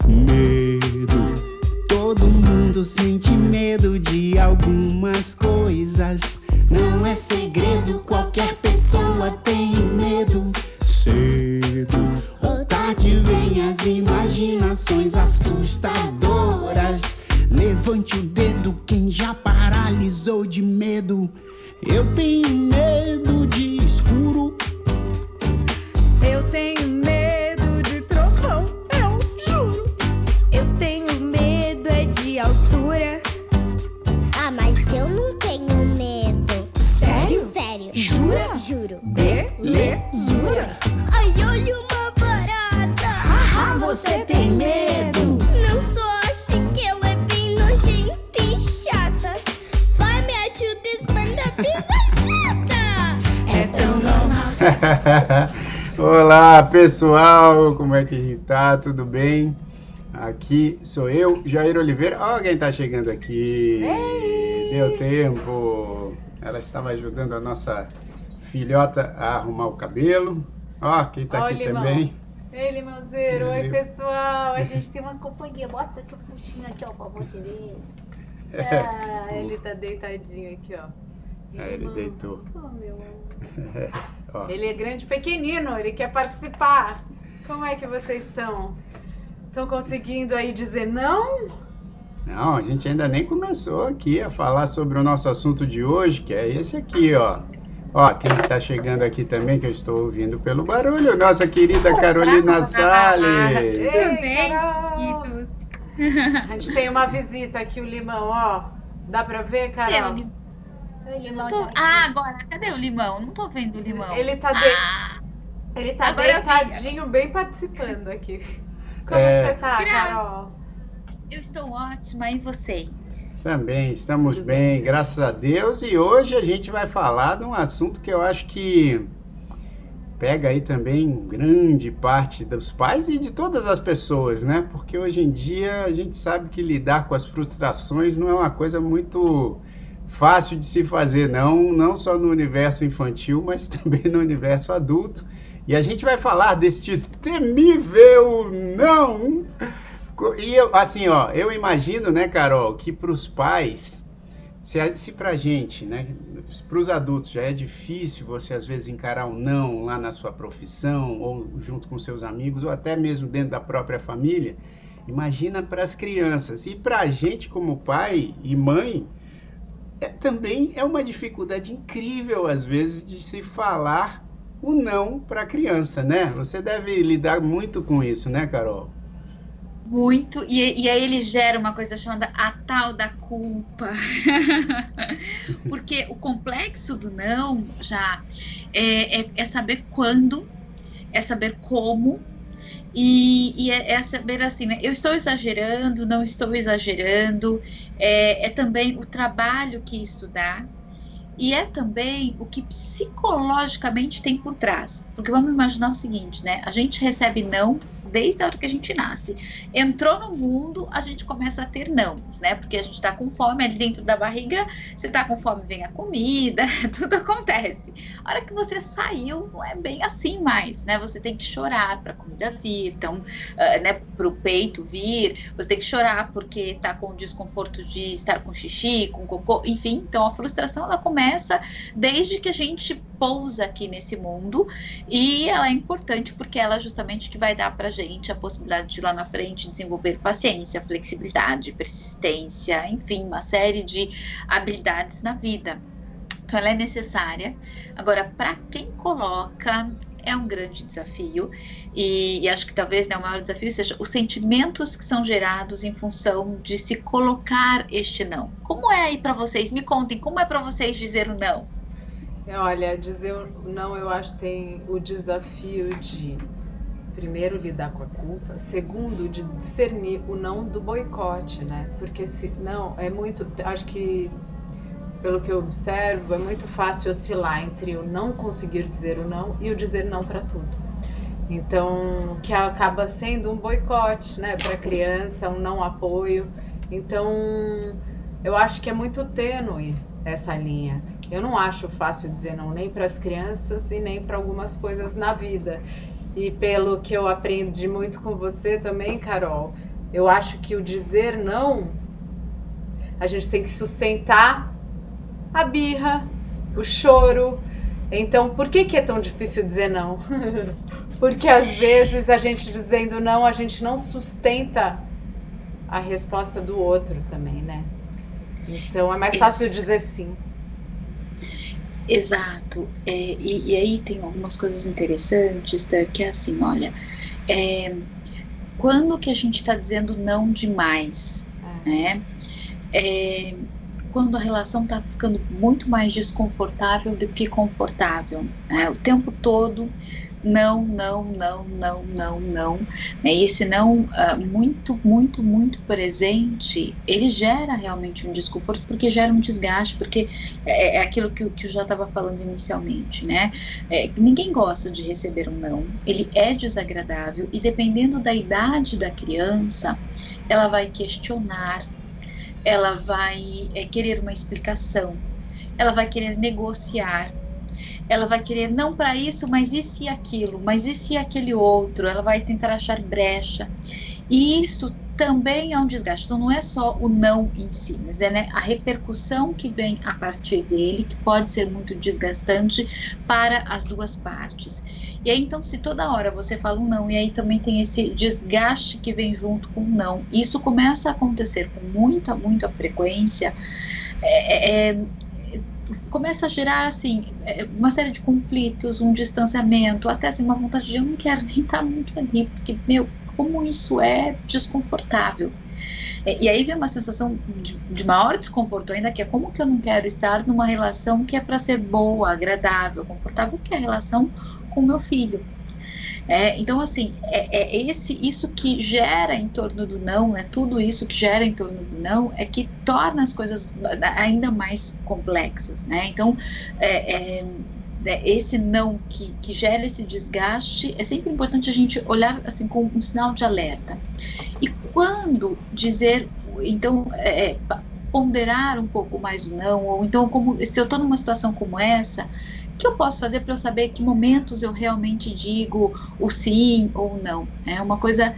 Medo. Todo mundo sente medo de algumas coisas. Não é segredo, qualquer pessoa tem medo. Cedo ou tarde vem as imaginações assustadoras. Levante o dedo quem já paralisou de medo. Eu tenho medo de escuro. Eu tenho medo de trovão, eu juro. Eu tenho medo é de altura. Ah, mas eu não tenho medo. Sério? Sério. Jura? Juro. Belezura. Ai, olha uma barata. Ah, você tem medo? Não só acho que ela é bem nojenta e chata. Vai, me ajuda, espanta a pisa chata. É tão normal. Olá, pessoal, como é que tá? Tudo bem? Aqui sou eu, Jair Oliveira. Ó, quem tá chegando aqui. Deu tempo. Ela estava ajudando a nossa filhota a arrumar o cabelo. Ó, quem tá aqui Limão. também. Ei, Limãozeiro, oi Oi. pessoal, a gente tem uma companhia, bota seu fotinho aqui, ó, pra você ver. Ah, ele tá deitadinho aqui, ó. Aí ele Limão. deitou. Oh, meu amor. Ó, Ele é grande pequenino, ele quer participar. Como é que vocês estão? Estão conseguindo aí dizer não? não, a gente ainda nem começou aqui a falar sobre o nosso assunto de hoje, que é esse aqui, ó. Ó, quem tá chegando aqui também, que eu estou ouvindo pelo barulho, nossa querida Carolina Salles. Ei, Carol! A gente tem uma visita aqui, o Limão, ó. Dá pra ver, Carol? Oi, Limão. Ah, agora, cadê o limão? Não tô vendo o limão. Ele tá, ele tá Agora eu vi. deitadinho, bem participando aqui. Como É. você tá, Carol? Eu estou ótima, e vocês? Também, estamos bem, graças a Deus. E hoje a gente vai falar de um assunto que eu acho que pega aí também grande parte dos pais e de todas as pessoas, né? Porque hoje em dia a gente sabe que lidar com as frustrações não é uma coisa muito fácil de se fazer, não só no universo infantil, mas também no universo adulto. E a gente vai falar deste temível não. E eu, assim, ó, eu imagino, né, Carol, que para os pais, se pra gente, né, para os adultos já é difícil você às vezes encarar um não lá na sua profissão, ou junto com seus amigos, ou até mesmo dentro da própria família, imagina para as crianças. E para a gente como pai e mãe, também é uma dificuldade incrível às vezes de se falar o não para a criança, né? Você deve lidar muito com isso, né, Carol? Muito, e aí ele gera uma coisa chamada a tal da culpa. Porque o complexo do não já é saber quando, é saber como, e é saber assim, né? Eu estou exagerando, não estou exagerando, é também o trabalho que isso dá, e é também o que psicologicamente tem por trás. Porque vamos imaginar o seguinte, né? A gente recebe não desde a hora que a gente nasce. Entrou no mundo, a gente começa a ter nãos, né? Porque a gente tá com fome ali dentro da barriga, você tá com fome, vem a comida, tudo acontece. A hora que você saiu, não é bem assim mais, né? Você tem que chorar pra comida vir, então, né, pro peito vir, você tem que chorar porque tá com desconforto de estar com xixi, com cocô, enfim. Então, a frustração, ela começa desde que a gente pousa aqui nesse mundo, e ela é importante porque ela é justamente que vai dar pra gente a possibilidade de lá na frente desenvolver paciência, flexibilidade, persistência, enfim, uma série de habilidades na vida. Então ela é necessária. Agora, para quem coloca, é um grande desafio, e acho que talvez, né, o maior desafio seja os sentimentos que são gerados em função de se colocar este não. Como é aí para vocês? Me contem, como é para vocês dizer o não? Olha, dizer o não, eu acho que tem o desafio de, primeiro, lidar com a culpa, segundo, de discernir o não do boicote, né? Porque se não, é muito, acho que, pelo que eu observo, é muito fácil oscilar entre o não conseguir dizer o não e o dizer não para tudo. Então, que acaba sendo um boicote, né, para a criança, um não apoio. Então, eu acho que é muito tênue essa linha. Eu não acho fácil dizer não, nem para as crianças e nem para algumas coisas na vida. E pelo que eu aprendi muito com você também, Carol, eu acho que o dizer não, a gente tem que sustentar a birra, o choro. Então, por que é tão difícil dizer não? Porque às vezes a gente dizendo não, a gente não sustenta a resposta do outro também, né? Então é mais fácil dizer sim. Exato. E aí tem algumas coisas interessantes, que é assim, olha, quando que a gente está dizendo não demais, né? Quando a relação está ficando muito mais desconfortável do que confortável, né? O tempo todo, não. E esse não muito presente, ele gera realmente um desconforto, porque gera um desgaste, porque é aquilo que eu já estava falando inicialmente, né? Ninguém gosta de receber um não, ele é desagradável, e dependendo da idade da criança, ela vai questionar, ela vai querer uma explicação, ela vai querer negociar, ela vai querer não para isso, mas e se aquilo, mas e se aquele outro, ela vai tentar achar brecha, e isso também é um desgaste. Então não é só o não em si, mas né, a repercussão que vem a partir dele, que pode ser muito desgastante para as duas partes. E aí então, se toda hora você fala um não, e aí também tem esse desgaste que vem junto com o não, isso começa a acontecer com muita frequência, começa a gerar assim uma série de conflitos, um distanciamento, até assim uma vontade de eu não quero nem estar muito ali, porque como isso é desconfortável. E aí vem uma sensação de maior desconforto ainda, que é como que eu não quero estar numa relação que é para ser boa, agradável, confortável, que é a relação com meu filho. Então assim, isso que gera em torno do não, né, tudo isso que gera em torno do não é que torna as coisas ainda mais complexas, né? Então esse não que gera esse desgaste, é sempre importante a gente olhar assim com um sinal de alerta. E quando dizer, então ponderar um pouco mais o não, ou então como se eu estou numa situação como essa, o que eu posso fazer para eu saber que momentos eu realmente digo o sim ou o não? É uma coisa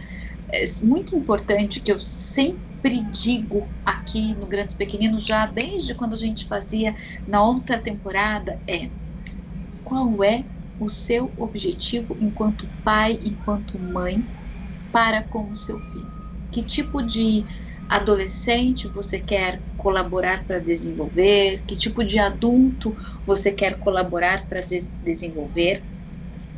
muito importante que eu sempre digo aqui no Grandes Pequeninos, já desde quando a gente fazia na outra temporada, qual é o seu objetivo enquanto pai, enquanto mãe, para com o seu filho? Que tipo de adolescente você quer colaborar para desenvolver? Que tipo de adulto você quer colaborar para desenvolver?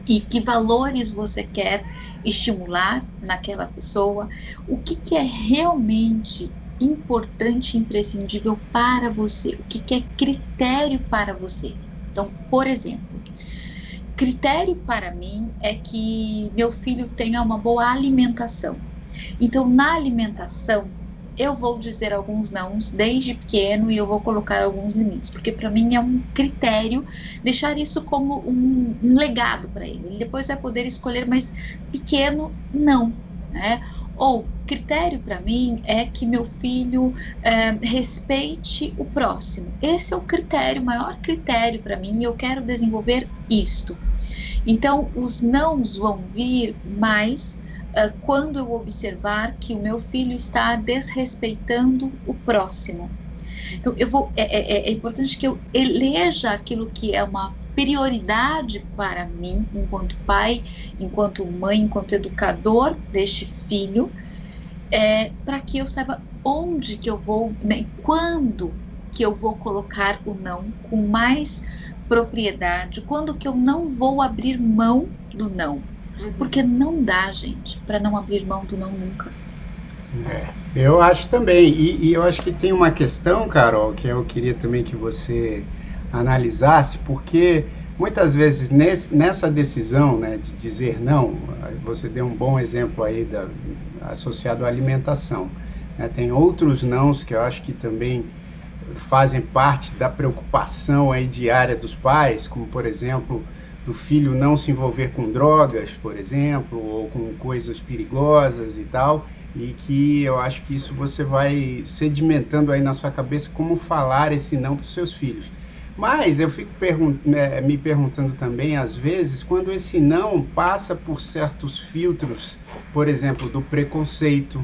E que valores você quer estimular naquela pessoa? O que é realmente importante e imprescindível para você? O que é critério para você? Então, por exemplo, critério para mim é que meu filho tenha uma boa alimentação. Então, na alimentação, eu vou dizer alguns nãos desde pequeno e eu vou colocar alguns limites, porque para mim é um critério deixar isso como um legado para ele. Ele depois vai poder escolher, mas pequeno, não, né? Ou, critério para mim é que meu filho respeite o próximo. Esse é o critério, o maior critério para mim, e eu quero desenvolver isto. Então, os nãos vão vir mais quando eu observar que o meu filho está desrespeitando o próximo. Então, é importante que eu eleja aquilo que é uma prioridade para mim, enquanto pai, enquanto mãe, enquanto educador deste filho, para que eu saiba onde que eu vou, né, quando que eu vou colocar o não com mais propriedade, quando que eu não vou abrir mão do não. Porque não dá, gente, para não abrir mão do não nunca. Eu acho também, e eu acho que tem uma questão, Carol, que eu queria também que você analisasse, porque muitas vezes nessa decisão, né, de dizer não, você deu um bom exemplo aí associado à alimentação, né, tem outros nãos que eu acho que também fazem parte da preocupação aí diária dos pais, como por exemplo, do filho não se envolver com drogas, por exemplo, ou com coisas perigosas e tal, e que eu acho que isso você vai sedimentando aí na sua cabeça como falar esse não para os seus filhos. Mas eu fico me perguntando também, às vezes, quando esse não passa por certos filtros, por exemplo, do preconceito,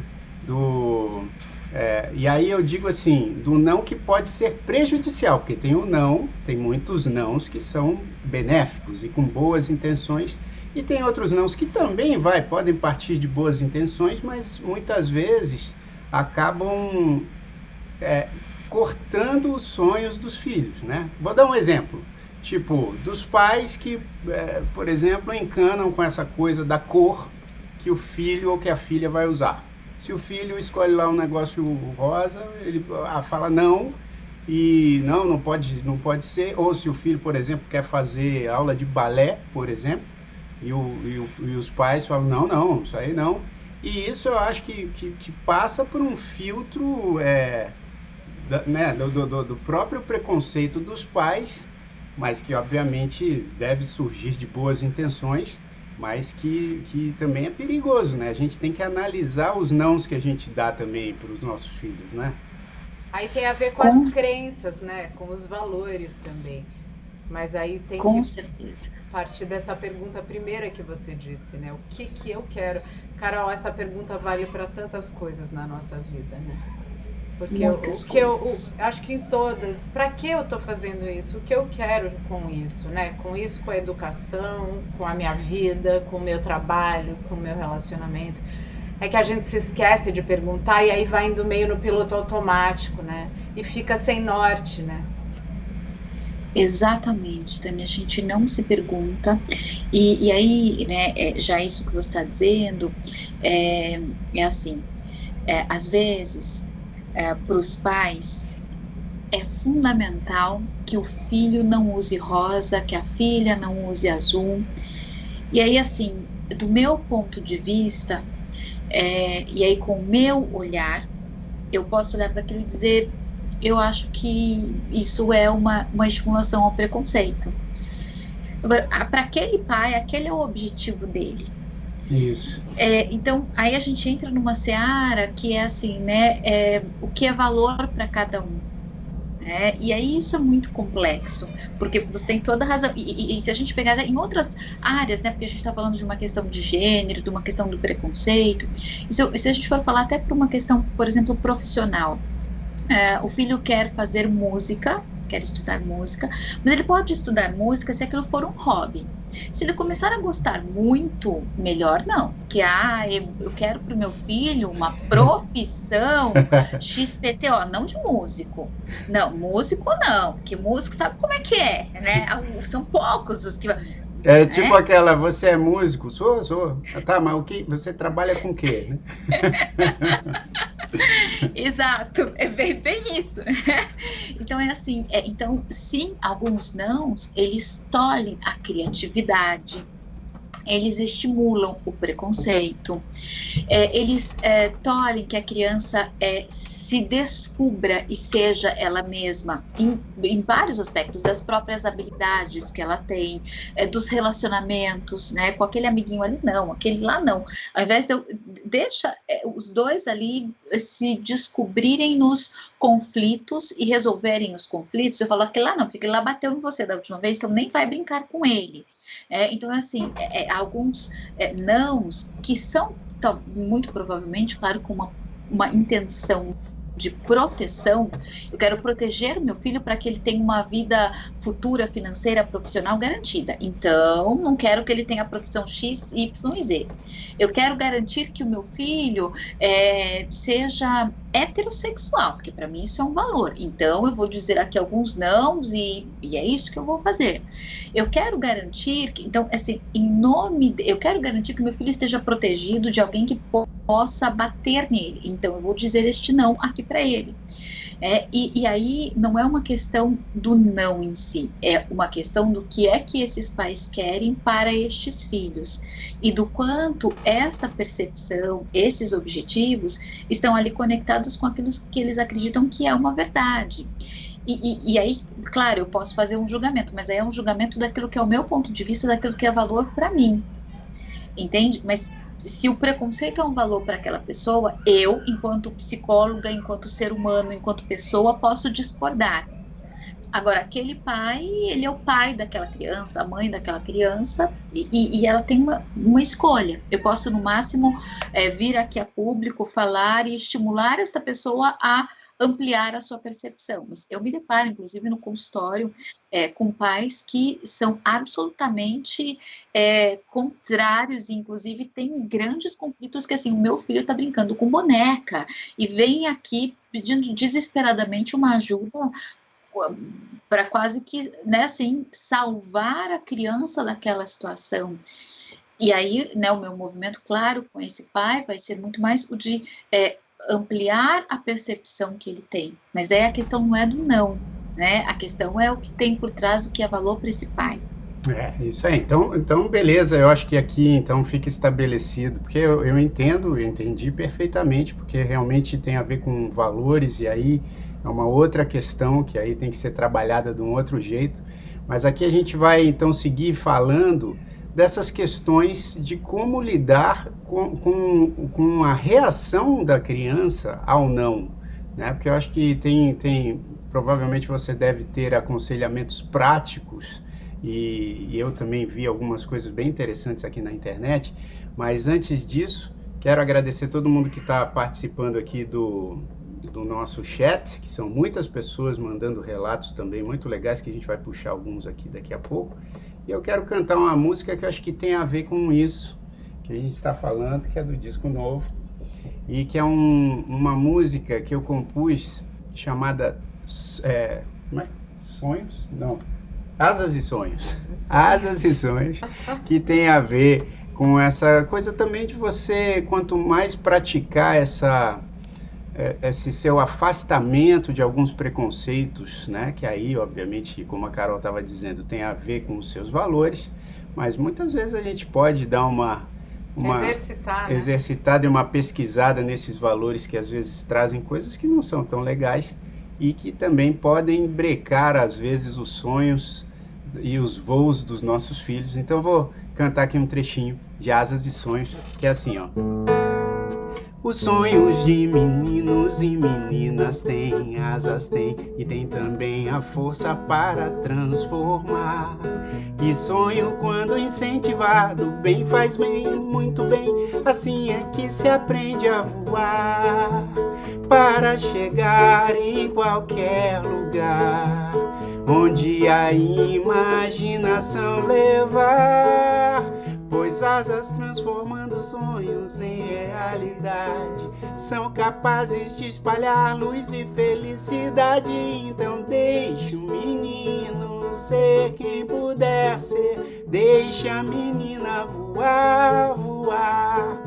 e aí eu digo assim, do não que pode ser prejudicial, porque tem muitos nãos que são benéficos e com boas intenções, e tem outros nãos que também podem partir de boas intenções, mas muitas vezes acabam cortando os sonhos dos filhos, né? Vou dar um exemplo, tipo, dos pais que, por exemplo, encanam com essa coisa da cor que o filho ou que a filha vai usar. Se o filho escolhe lá um negócio rosa, ele fala não, e não pode ser. Ou se o filho, por exemplo, quer fazer aula de balé, por exemplo, e os pais falam, não, isso aí não. E isso eu acho que passa por um filtro do próprio preconceito dos pais, mas que obviamente deve surgir de boas intenções, mas que também é perigoso, né? A gente tem que analisar os nãos que a gente dá também para os nossos filhos, né? Aí tem a ver com as crenças, né? Com os valores também. Mas aí tem Com que certeza. partir dessa pergunta primeira que você disse, né? O que eu quero? Carol, essa pergunta vale para tantas coisas na nossa vida, né? Porque eu acho que em todas, para que eu estou fazendo isso? O que eu quero com isso, né? Com isso, com a educação, com a minha vida, com o meu trabalho, com o meu relacionamento. É que a gente se esquece de perguntar e aí vai indo meio no piloto automático, né? E fica sem norte, né? Exatamente, Tânia, a gente não se pergunta, e aí, né, já isso que você está dizendo, é assim, às vezes, para os pais, é fundamental que o filho não use rosa, que a filha não use azul, e aí, assim, do meu ponto de vista, e aí com o meu olhar, eu posso olhar para aquilo e dizer, eu acho que isso é uma estimulação ao preconceito. Agora, para aquele pai, aquele é o objetivo dele. Isso. Então, aí a gente entra numa seara que é assim, né? O que é valor para cada um. Né? E aí isso é muito complexo, porque você tem toda a razão. E se a gente pegar em outras áreas, né? Porque a gente está falando de uma questão de gênero, de uma questão do preconceito. E se a gente for falar até por uma questão, por exemplo, profissional. O filho quer fazer música, quer estudar música, mas ele pode estudar música se aquilo for um hobby. Se ele começar a gostar muito, melhor não. Que eu quero para o meu filho uma profissão XPTO, não de músico. Não, músico não, porque músico sabe como é que é, né? São poucos os que... É tipo aquela, você é músico? Sou. Tá, mas o que? Você trabalha com o quê? Exato, é bem isso. Então é assim, então sim, alguns nãos, eles tolhem a criatividade, eles estimulam o preconceito, eles tolhem que a criança se descubra e seja ela mesma em vários aspectos, das próprias habilidades que ela tem, dos relacionamentos, né, com aquele amiguinho ali não, aquele lá não, ao invés de deixa os dois ali se descobrirem nos conflitos e resolverem os conflitos, eu falo aquele lá não, porque aquele lá bateu em você da última vez, então nem vai brincar com ele. Então, assim, alguns nãos que são muito provavelmente, claro, com uma intenção de proteção. Eu quero proteger o meu filho para que ele tenha uma vida futura, financeira, profissional garantida. Então, não quero que ele tenha a profissão X, Y e Z. Eu quero garantir que o meu filho seja heterossexual, porque para mim isso é um valor. Então, eu vou dizer aqui alguns nãos e é isso que eu vou fazer. Eu quero garantir que, então, assim, eu quero garantir que meu filho esteja protegido de alguém que possa bater nele. Então, eu vou dizer este não aqui para ele. E aí não é uma questão do não em si, é uma questão do que é que esses pais querem para estes filhos e do quanto essa percepção, esses objetivos estão ali conectados com aquilo que eles acreditam que é uma verdade. E aí, claro, eu posso fazer um julgamento, mas aí é um julgamento daquilo que é o meu ponto de vista, daquilo que é valor para mim, entende? Mas se o preconceito é um valor para aquela pessoa, eu, enquanto psicóloga, enquanto ser humano, enquanto pessoa, posso discordar. Agora, aquele pai, ele é o pai daquela criança, a mãe daquela criança, e ela tem uma escolha. Eu posso, no máximo, vir aqui a público, falar e estimular essa pessoa a ampliar a sua percepção. Mas eu me deparo, inclusive, no consultório, com pais que são absolutamente contrários, e inclusive tem grandes conflitos que, assim, o meu filho está brincando com boneca e vem aqui pedindo desesperadamente uma ajuda para quase que, né, assim, salvar a criança daquela situação. E aí, né, o meu movimento, claro, com esse pai vai ser muito mais o de ampliar a percepção que ele tem. Mas aí a questão não é do não, né? A questão é o que tem por trás, o que é valor para esse pai. Isso aí. Então, beleza, eu acho que aqui, então, fica estabelecido, porque eu entendi perfeitamente, porque realmente tem a ver com valores, e aí é uma outra questão que aí tem que ser trabalhada de um outro jeito. Mas aqui a gente vai, então, seguir falando dessas questões de como lidar com a reação da criança ao não, né? Porque eu acho que provavelmente você deve ter aconselhamentos práticos, e eu também vi algumas coisas bem interessantes aqui na internet, mas antes disso, quero agradecer todo mundo que está participando aqui do nosso chat, que são muitas pessoas mandando relatos também muito legais, que a gente vai puxar alguns aqui daqui a pouco. E eu quero cantar uma música que eu acho que tem a ver com isso que a gente está falando, que é do disco novo, e que é uma música que eu compus chamada Sonhos? Não. Asas e Sonhos. Asas e Sonhos, que tem a ver com essa coisa também de você, quanto mais praticar esse seu afastamento de alguns preconceitos, né? Que aí, obviamente, como a Carol estava dizendo, tem a ver com os seus valores, mas muitas vezes a gente pode dar uma exercitada e uma pesquisada nesses valores que às vezes trazem coisas que não são tão legais e que também podem brecar, às vezes, os sonhos e os voos dos nossos filhos. Então eu vou cantar aqui um trechinho de Asas e Sonhos, que é assim, ó. Os sonhos de meninos e meninas têm asas, têm, e tem também a força para transformar. E sonho quando incentivado, bem faz bem, muito bem, assim é que se aprende a voar, para chegar em qualquer lugar, onde a imaginação levar. Pois asas transformando sonhos em realidade são capazes de espalhar luz e felicidade. Então deixe o menino ser quem puder ser, deixe a menina voar, voar.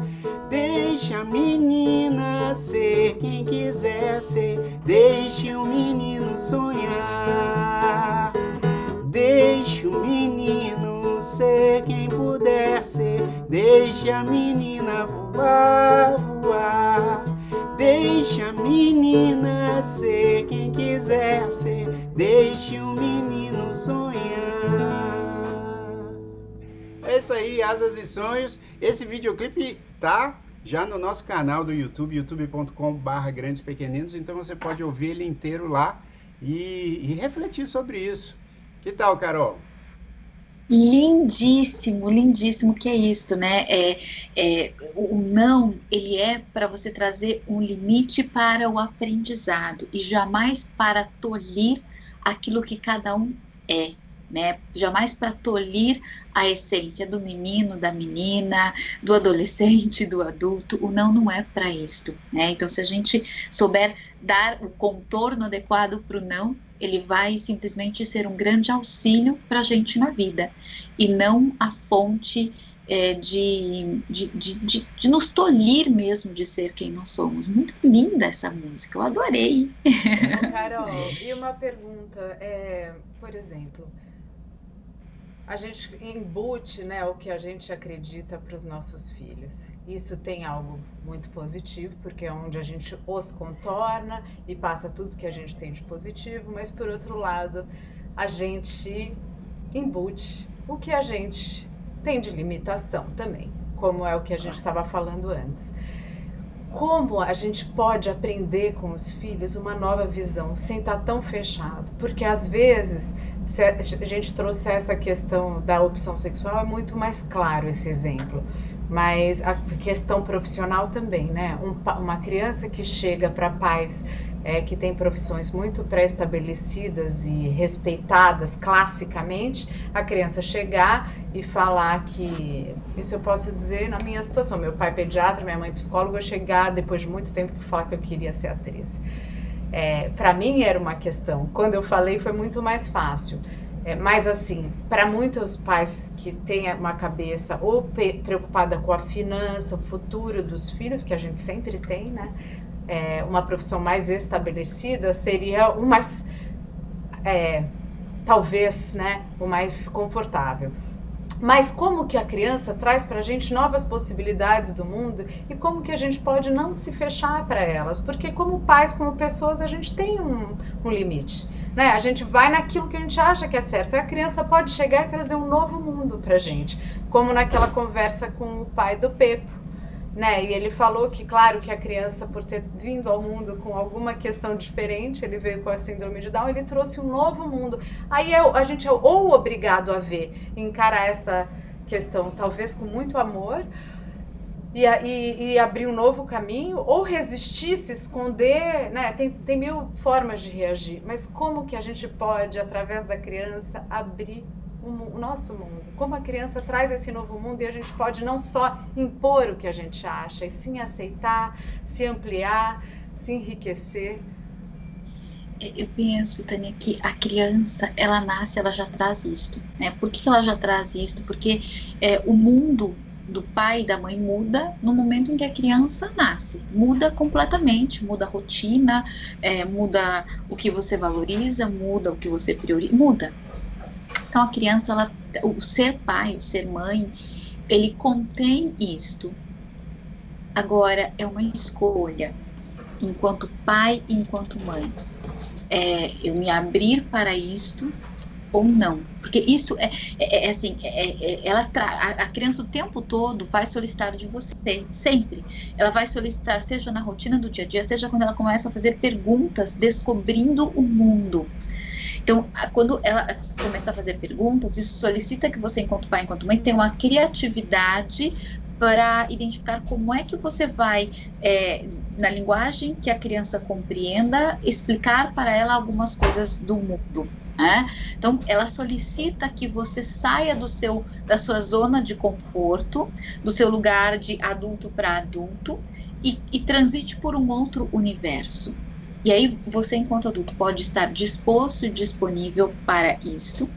Deixe a menina ser quem quiser ser, deixe o menino sonhar. Deixe o menino ser quem puder ser, deixe a menina voar, voar. Deixe a menina ser quem quiser ser, deixe o menino sonhar. É isso aí, Asas e Sonhos. Esse videoclipe tá já no nosso canal do YouTube, youtube.com/Grandes Pequeninos, então você pode ouvir ele inteiro lá e refletir sobre isso. Que tal, Carol? Lindíssimo, lindíssimo, que é isso, né? O não, ele é para você trazer um limite para o aprendizado e jamais para tolir aquilo que cada um é, né? Jamais para tolir a essência do menino, da menina, do adolescente, do adulto. O não é para isto, né? Então, se a gente souber dar o contorno adequado para o não, ele vai simplesmente ser um grande auxílio para a gente na vida, e não a fonte de nos tolir mesmo de ser quem nós somos. Muito linda essa música, eu adorei. Carol, e uma pergunta, por exemplo, a gente embute, né, o que a gente acredita para os nossos filhos. Isso tem algo muito positivo, porque é onde a gente os contorna e passa tudo que a gente tem de positivo, mas por outro lado, a gente embute o que a gente tem de limitação também, como é o que a gente estava falando antes. como a gente pode aprender com os filhos uma nova visão, sem estar tão fechado? Porque às vezes, se a gente trouxe essa questão da opção sexual, é muito mais claro esse exemplo. Mas a questão profissional também, né? Uma criança que chega para pais que têm profissões muito pré-estabelecidas e respeitadas classicamente, a criança chegar e falar que... Isso eu posso dizer na minha situação. Meu pai pediatra, minha mãe psicóloga, chegar depois de muito tempo para falar que eu queria ser atriz. Para mim era uma questão. Quando eu falei foi muito mais fácil. Mas assim, para muitos pais que têm uma cabeça ou preocupada com a finança, o futuro dos filhos, que a gente sempre tem, né? Uma profissão mais estabelecida seria o mais, talvez, né, o mais confortável. Mas como que a criança traz para a gente novas possibilidades do mundo e como que a gente pode não se fechar para elas? Porque como pais, como pessoas, a gente tem um limite, né? A gente vai naquilo que a gente acha que é certo. E a criança pode chegar e trazer um novo mundo para a gente, como naquela conversa com o pai do Pepo, né? E ele falou que, claro, que a criança, por ter vindo ao mundo com alguma questão diferente, ele veio com a síndrome de Down, ele trouxe um novo mundo. Aí a gente é ou obrigado a ver, encarar essa questão, talvez com muito amor, e abrir um novo caminho, ou resistir, se esconder, né? Tem mil formas de reagir, mas como que a gente pode, através da criança, abrir o nosso mundo? Como a criança traz esse novo mundo e a gente pode não só impor o que a gente acha, e sim aceitar, se ampliar, se enriquecer? Eu penso, Tânia, que a criança, ela nasce, ela já traz isto, né? Por que ela já traz isto? Porque o mundo do pai e da mãe muda no momento em que a criança nasce. Muda completamente, muda a rotina, muda o que você valoriza, muda o que você prioriza, muda. Então a criança, o ser pai, o ser mãe, ele contém isto. Agora é uma escolha, enquanto pai e enquanto mãe. Eu me abrir para isto ou não, porque isso assim, a criança o tempo todo vai solicitar de você, sempre. Ela vai solicitar, seja na rotina do dia a dia, seja quando ela começa a fazer perguntas, descobrindo o mundo. Então, quando ela começa a fazer perguntas, isso solicita que você, enquanto pai, enquanto mãe, tenha uma criatividade para identificar como é que você vai, na linguagem que a criança compreenda, explicar para ela algumas coisas do mundo. Então, ela solicita que você saia da sua zona de conforto, do seu lugar de adulto para adulto e transite por um outro universo. E aí você, enquanto adulto, pode estar disposto e disponível para isto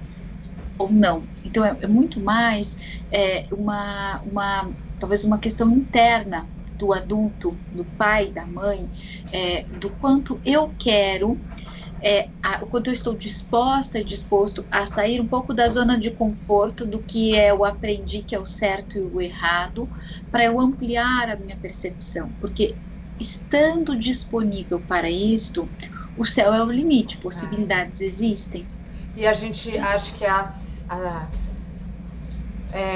ou não. Então é muito mais talvez uma questão interna do adulto, do pai, da mãe, do quanto eu quero, o quanto eu estou disposta e disposto a sair um pouco da zona de conforto do que eu aprendi que é o certo e o errado, para eu ampliar a minha percepção, porque estando disponível para isto, o céu é o limite, possibilidades existem. E a gente acha que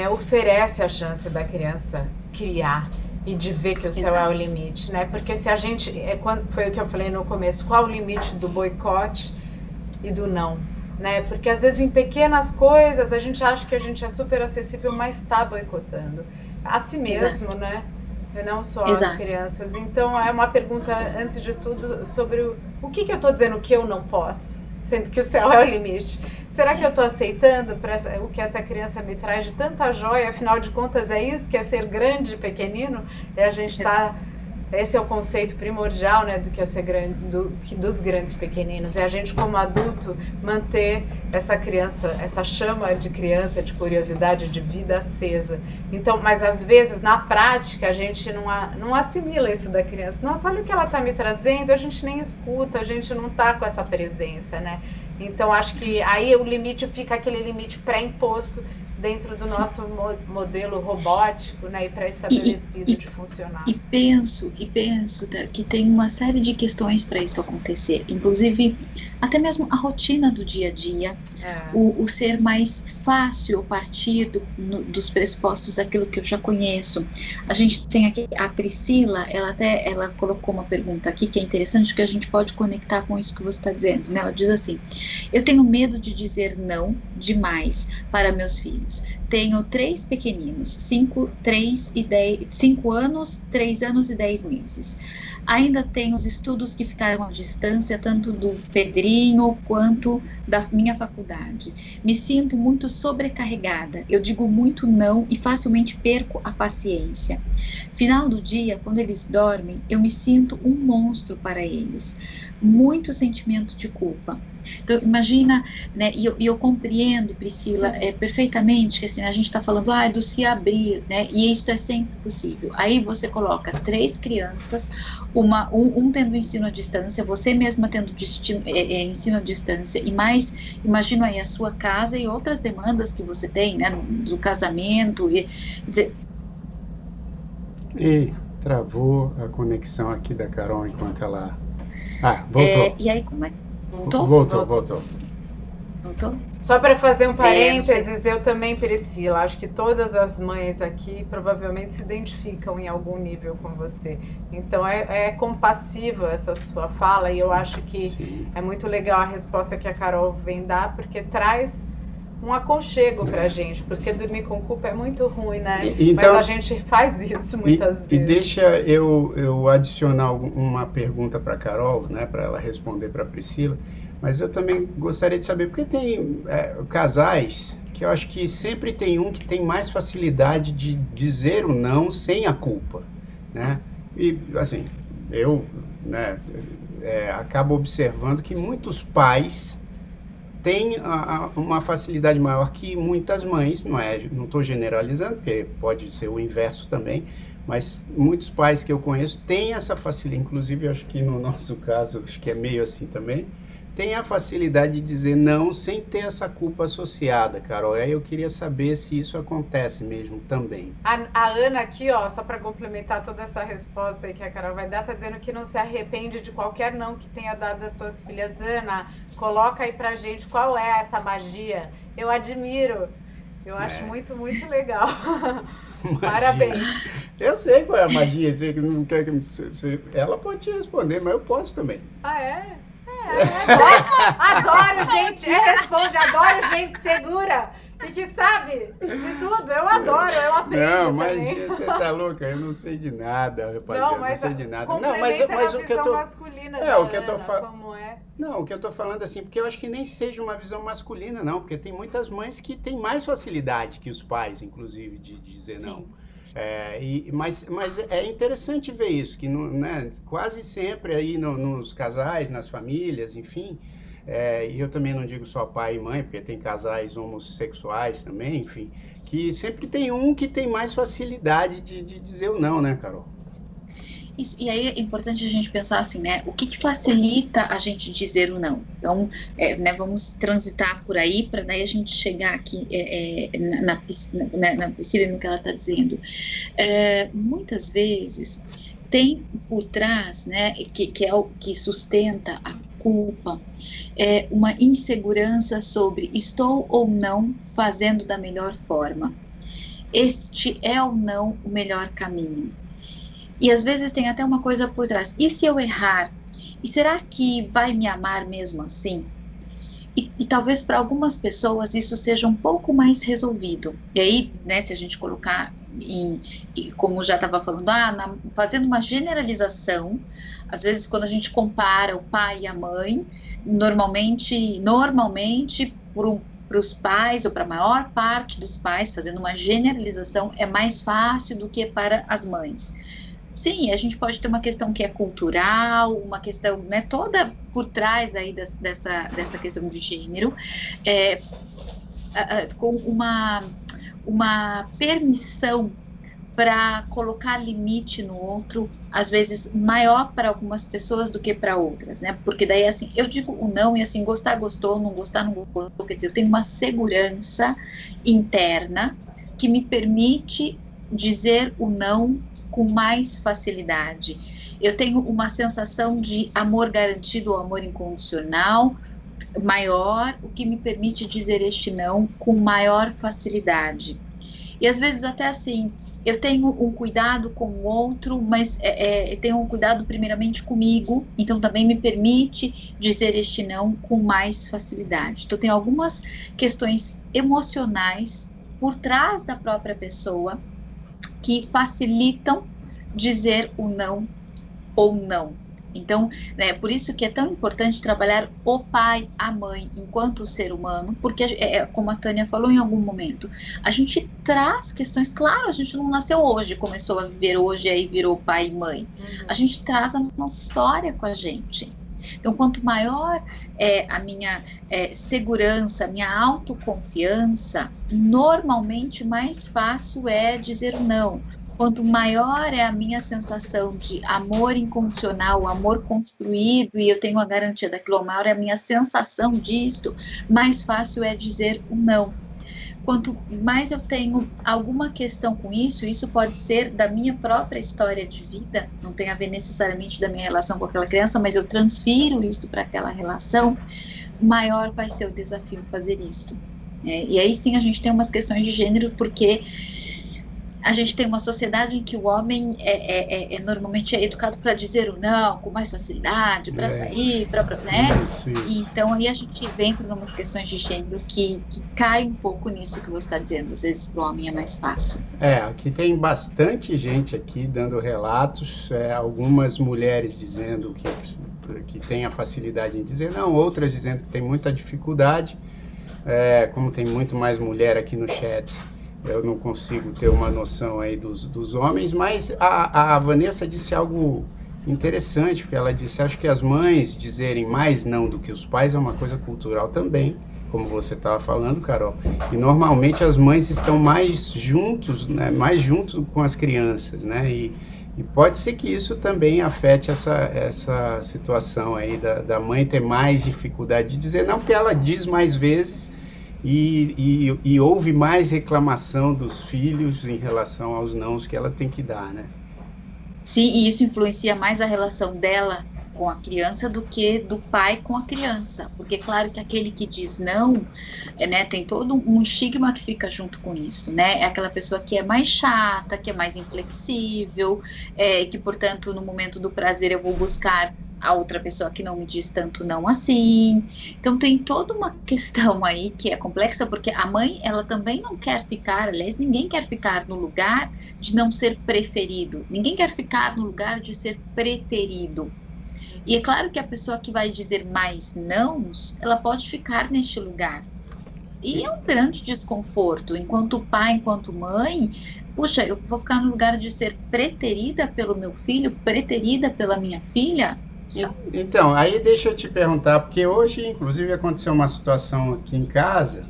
oferece a chance da criança criar e de ver que o céu é o limite, né? Porque se a gente, foi o que eu falei no começo, qual o limite do boicote e do não, né? Porque às vezes em pequenas coisas a gente acha que a gente é super acessível, mas está boicotando a si mesmo, né? E não só as crianças. Então é uma pergunta, antes de tudo, sobre o que eu estou dizendo que eu não posso, sendo que o céu é o limite. Será que eu estou aceitando o que essa criança me traz de tanta joia? Afinal de contas, é isso que é ser grande e pequenino? A gente está... Esse é o conceito primordial, né, do que é ser grande, dos grandes pequeninos. É a gente, como adulto, manter essa criança, essa chama de criança, de curiosidade, de vida acesa. Então, mas às vezes, na prática, a gente não assimila isso da criança. Nossa, olha o que ela está me trazendo, a gente nem escuta, a gente não está com essa presença, né? Então, acho que aí o limite fica aquele limite pré-imposto dentro do nosso modelo robótico, né, e pré-estabelecido de funcionar. E penso que tem uma série de questões para isso acontecer, inclusive até mesmo a rotina do dia a dia, o ser mais fácil a partir dos pressupostos daquilo que eu já conheço. A gente tem aqui a Priscila, ela colocou uma pergunta aqui que é interessante, que a gente pode conectar com isso que você está dizendo, né? Ela diz assim: eu tenho medo de dizer não demais para meus filhos. Tenho 3 pequeninos, 5 anos, 3 anos e 10 meses. Ainda tenho os estudos que ficaram à distância, tanto do Pedrinho quanto da minha faculdade. Me sinto muito sobrecarregada. Eu digo muito não e facilmente perco a paciência. Final do dia, quando eles dormem, eu me sinto um monstro para eles. Muito sentimento de culpa. Então, imagina, né, e eu compreendo, Priscila, perfeitamente, que assim, a gente está falando do se abrir, né, e isso é sempre possível. Aí você coloca 3 crianças, um tendo ensino à distância, você mesma tendo ensino à distância, e mais, imagina aí a sua casa e outras demandas que você tem, né, do casamento, E travou a conexão aqui da Carol enquanto ela... voltou. E aí, como é? Voltou? Voltou. Só para fazer um parênteses, eu também, Priscila, acho que todas as mães aqui provavelmente se identificam em algum nível com você. Então é compassiva essa sua fala, e eu acho que é muito legal a resposta que a Carol vem dar, porque traz um aconchego pra gente, porque dormir com culpa é muito ruim, né? Então, mas a gente faz isso muitas vezes. E deixa eu adicionar uma pergunta para Carol, né, para ela responder para Priscila, mas eu também gostaria de saber, porque tem casais que eu acho que sempre tem um que tem mais facilidade de dizer o não sem a culpa, né? E, assim, eu acabo observando que muitos pais tem uma facilidade maior que muitas mães, não estou generalizando, porque pode ser o inverso também, mas muitos pais que eu conheço têm essa facilidade, inclusive acho que no nosso caso, acho que é meio assim também, tem a facilidade de dizer não sem ter essa culpa associada, Carol. Aí eu queria saber se isso acontece mesmo também. A Ana aqui, só para complementar toda essa resposta aí que a Carol vai dar, tá dizendo que não se arrepende de qualquer não que tenha dado às suas filhas. Ana, coloca aí pra gente qual é essa magia. Eu admiro. Eu acho muito, muito legal. Parabéns. Eu sei qual é a magia. Ela pode te responder, mas eu posso também. É? Adoro gente, responde, adoro gente segura e que sabe de tudo, eu adoro, eu aprendo. Não, mas também. Você tá louca, eu não sei de nada, rapaziada, não sei de nada. Não, mas o que eu tô masculina o que eu tô falando, não, o que eu tô falando assim, porque eu acho que nem seja uma visão masculina, não, porque tem muitas mães que têm mais facilidade que os pais, inclusive, de dizer não. Mas é interessante ver isso, que quase sempre aí nos casais, nas famílias, enfim, e eu também não digo só pai e mãe, porque tem casais homossexuais também, enfim, que sempre tem um que tem mais facilidade de dizer o não, né, Carol? Isso, e aí é importante a gente pensar assim, né? O que facilita a gente dizer o não? Então, vamos transitar por aí para daí a gente chegar aqui na Priscila no que ela está dizendo. Muitas vezes tem por trás, né, que é o que sustenta a culpa, uma insegurança sobre estou ou não fazendo da melhor forma. Este é ou não o melhor caminho. E às vezes tem até uma coisa por trás. E se eu errar? E será que vai me amar mesmo assim? E talvez para algumas pessoas isso seja um pouco mais resolvido. E aí, né, se a gente colocar, como já estava falando, fazendo uma generalização, às vezes quando a gente compara o pai e a mãe, normalmente para os pais, ou para a maior parte dos pais, fazendo uma generalização, é mais fácil do que para as mães. Sim, a gente pode ter uma questão que é cultural, uma questão, né, toda por trás aí dessa questão de gênero, com uma permissão para colocar limite no outro, às vezes maior para algumas pessoas do que para outras, né? Porque daí, assim, eu digo o não e assim, gostar, gostou, não gostar, não gostou, quer dizer, eu tenho uma segurança interna que me permite dizer o não com mais facilidade. Eu tenho uma sensação de amor garantido ou amor incondicional maior, o que me permite dizer este não com maior facilidade. E às vezes até assim, eu tenho um cuidado com o outro, mas eu tenho um cuidado primeiramente comigo, então também me permite dizer este não com mais facilidade. Então tem algumas questões emocionais por trás da própria pessoa que facilitam dizer o não ou não. Então, né, por isso que é tão importante trabalhar o pai, a mãe, enquanto ser humano, porque, como a Tânia falou em algum momento, a gente traz questões, claro, a gente não nasceu hoje, começou a viver hoje, aí virou pai e mãe. A gente traz a nossa história com a gente. Então, quanto maior é a minha segurança, minha autoconfiança, normalmente mais fácil é dizer não. Quanto maior é a minha sensação de amor incondicional, amor construído, e eu tenho a garantia daquilo, maior é a minha sensação disto, mais fácil é dizer o não. Quanto mais eu tenho alguma questão com isso, isso pode ser da minha própria história de vida, não tem a ver necessariamente da minha relação com aquela criança, mas eu transfiro isso para aquela relação, maior vai ser o desafio fazer isso. E aí sim a gente tem umas questões de gênero, porque a gente tem uma sociedade em que o homem normalmente é educado para dizer o não com mais facilidade, para sair, né? Isso. Então aí a gente vem para umas questões de gênero que cai um pouco nisso que você está dizendo. Às vezes para o homem é mais fácil. Aqui tem bastante gente aqui dando relatos, algumas mulheres dizendo que tem a facilidade em dizer não, outras dizendo que tem muita dificuldade, como tem muito mais mulher aqui no chat. Eu não consigo ter uma noção aí dos homens, mas a Vanessa disse algo interessante, porque ela disse, acho que as mães dizerem mais não do que os pais é uma coisa cultural também, como você estava falando, Carol. E normalmente as mães estão mais juntos, né, mais junto com as crianças, né? E pode ser que isso também afete essa situação aí da mãe ter mais dificuldade de dizer não, porque ela diz mais vezes. E houve mais reclamação dos filhos em relação aos nãos que ela tem que dar, né? Sim, e isso influencia mais a relação dela com a criança do que do pai com a criança, porque claro que aquele que diz não, né, tem todo um estigma que fica junto com isso, né, é aquela pessoa que é mais chata, que é mais inflexível, que portanto no momento do prazer eu vou buscar a outra pessoa que não me diz tanto não assim. Então tem toda uma questão aí que é complexa, porque a mãe, ela também não quer ficar, aliás, ninguém quer ficar no lugar de não ser preferido, ninguém quer ficar no lugar de ser preterido. E é claro que a pessoa que vai dizer mais nãos, ela pode ficar neste lugar. E é um grande desconforto, enquanto pai, enquanto mãe, puxa, eu vou ficar no lugar de ser preterida pelo meu filho, preterida pela minha filha? Então, aí deixa eu te perguntar, porque hoje, inclusive, aconteceu uma situação aqui em casa,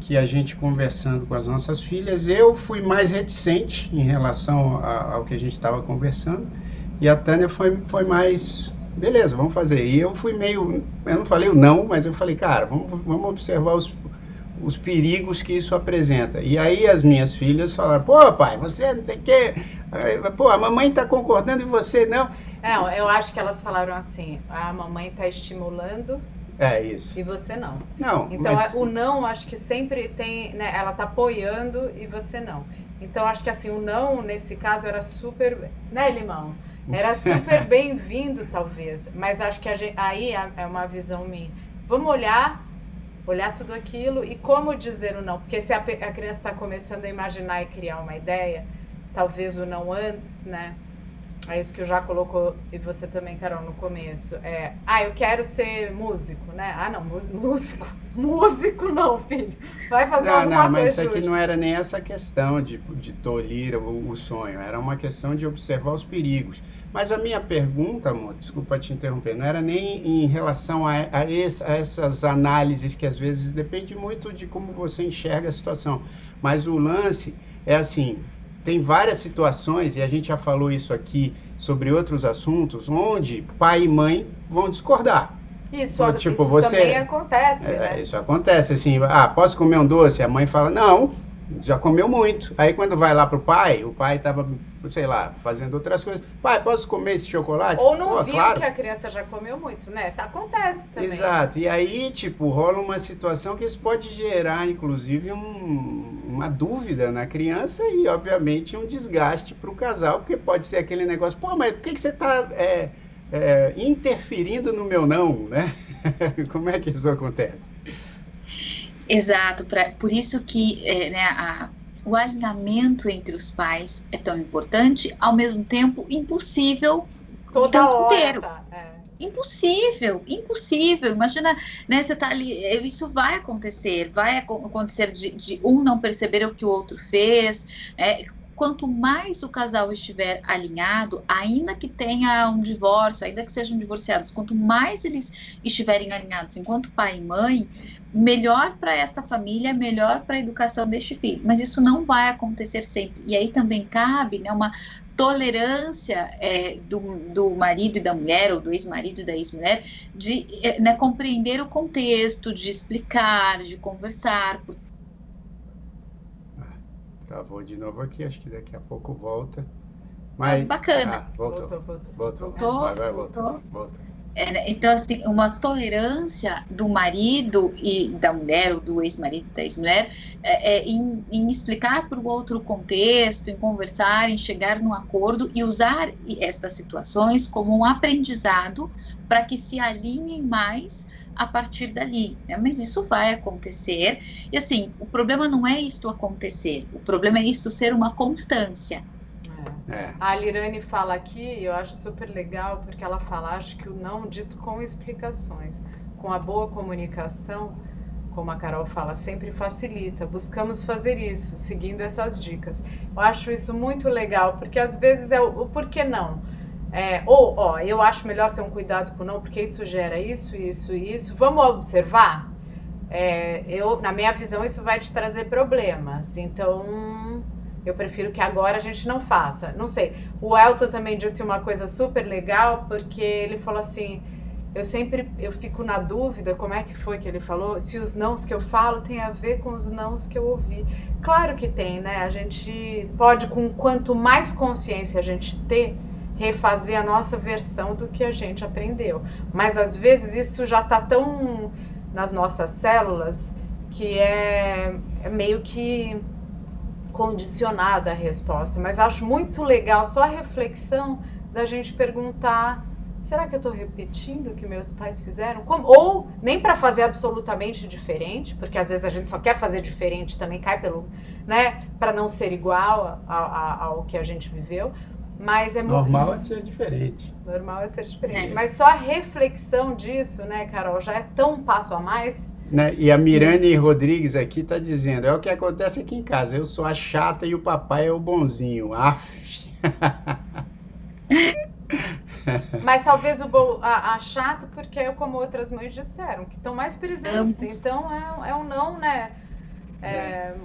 que a gente conversando com as nossas filhas, eu fui mais reticente em relação ao que a gente estava conversando, e a Tânia foi mais, beleza, vamos fazer. E eu fui meio, eu não falei o não, mas eu falei, cara, vamos observar os perigos que isso apresenta. E aí as minhas filhas falaram, pô, pai, você não sei o quê, pô, a mamãe está concordando e você não. Eu acho que elas falaram assim, a mamãe está estimulando isso. E você não. Não, então, mas o não, acho que sempre tem, né, ela está apoiando e você não. Então, acho que assim, o não, nesse caso, era super, né, Limão? Era super bem-vindo, talvez. Mas acho que aí é uma visão minha. Vamos olhar tudo aquilo e como dizer o não. Porque se a criança está começando a imaginar e criar uma ideia, talvez o não antes, né? É isso que o Já colocou, e você também, Carol, no começo. Eu quero ser músico, né? Não, músico. Músico não, filho. Vai fazer alguma coisa. Não, mas isso aqui não era nem essa questão de tolir o sonho. Era uma questão de observar os perigos. Mas a minha pergunta, amor, desculpa te interromper, não era nem em relação a essas análises que às vezes depende muito de como você enxerga a situação. Mas o lance é assim, tem várias situações, e a gente já falou isso aqui sobre outros assuntos, onde pai e mãe vão discordar. Isso Você, também acontece, né? Isso acontece, assim, posso comer um doce? A mãe fala, não, já comeu muito. Aí quando vai lá pro pai, o pai tava, sei lá, fazendo outras coisas. Pai, posso comer esse chocolate? Ou não viu claro. que a criança já comeu muito, né? Acontece também. Exato. E aí, tipo, rola uma situação que isso pode gerar, inclusive, uma dúvida na criança e, obviamente, um desgaste pro casal, porque pode ser aquele negócio, pô, mas por que você tá interferindo no meu não, né? Como é que isso acontece? Exato, por isso que o alinhamento entre os pais é tão importante, ao mesmo tempo impossível o tempo inteiro. Impossível. Imagina, né, você tá ali, isso vai acontecer de um não perceber o que o outro fez. Quanto mais o casal estiver alinhado, ainda que tenha um divórcio, ainda que sejam divorciados, quanto mais eles estiverem alinhados enquanto pai e mãe, melhor para esta família, melhor para a educação deste filho. Mas isso não vai acontecer sempre. E aí também cabe, né, uma tolerância do marido e da mulher, ou do ex-marido e da ex-mulher, de compreender o contexto, de explicar, de conversar. Travou de novo aqui, acho que daqui a pouco volta. Mas, bacana. Voltou. Agora voltou. Então, assim, uma tolerância do marido e da mulher, ou do ex-marido e da ex-mulher, em explicar para o outro o contexto, em conversar, em chegar num acordo e usar estas situações como um aprendizado para que se alinhem mais a partir dali, né? Mas isso vai acontecer, e assim, o problema não é isto acontecer, o problema é isto ser uma constância. A Lirane fala aqui, eu acho super legal, porque ela fala, acho que o não dito com explicações, com a boa comunicação, como a Carol fala, sempre facilita, buscamos fazer isso, seguindo essas dicas. Eu acho isso muito legal, porque às vezes o porquê não? Eu acho melhor ter um cuidado com o não, porque isso gera isso, vamos observar? Na minha visão, isso vai te trazer problemas, então eu prefiro que agora a gente não faça. Não sei, o Elton também disse uma coisa super legal, porque ele falou assim, eu fico na dúvida, como é que foi que ele falou, se os nãos que eu falo tem a ver com os nãos que eu ouvi. Claro que tem, né? A gente pode, com quanto mais consciência a gente ter, refazer a nossa versão do que a gente aprendeu. Mas às vezes isso já está tão nas nossas células que é meio que condicionada a resposta. Mas acho muito legal só a reflexão da gente perguntar, será que eu estou repetindo o que meus pais fizeram? Ou nem para fazer absolutamente diferente, porque às vezes a gente só quer fazer diferente, também cai para não ser igual ao que a gente viveu. Mas normal é ser diferente. Normal é ser diferente. Mas só a reflexão disso, né, Carol, já é tão passo a mais. Né? E a Mirane Rodrigues aqui está dizendo, é o que acontece aqui em casa, eu sou a chata e o papai é o bonzinho. Aff. Mas talvez a chata, porque é como outras mães disseram, que estão mais presentes. Então é um não, né?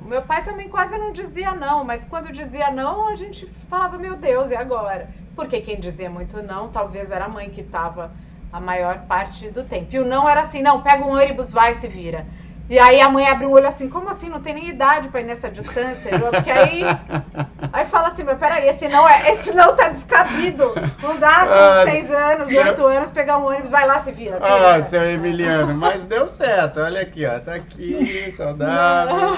Meu pai também quase não dizia não, mas quando dizia não, a gente falava, meu Deus, e agora? Porque quem dizia muito não, talvez era a mãe que estava a maior parte do tempo. E o não era assim, não, pega um ônibus, vai e se vira. E aí a mãe abre um olho assim, como assim? Não tem nem idade para ir nessa distância. Porque aí fala assim, mas peraí, esse não tá descabido. Não dá com 6 anos, 8 anos, pegar um ônibus, vai lá, se vira. Seu Emiliano, mas deu certo. Olha aqui, ó, tá aqui, saudável.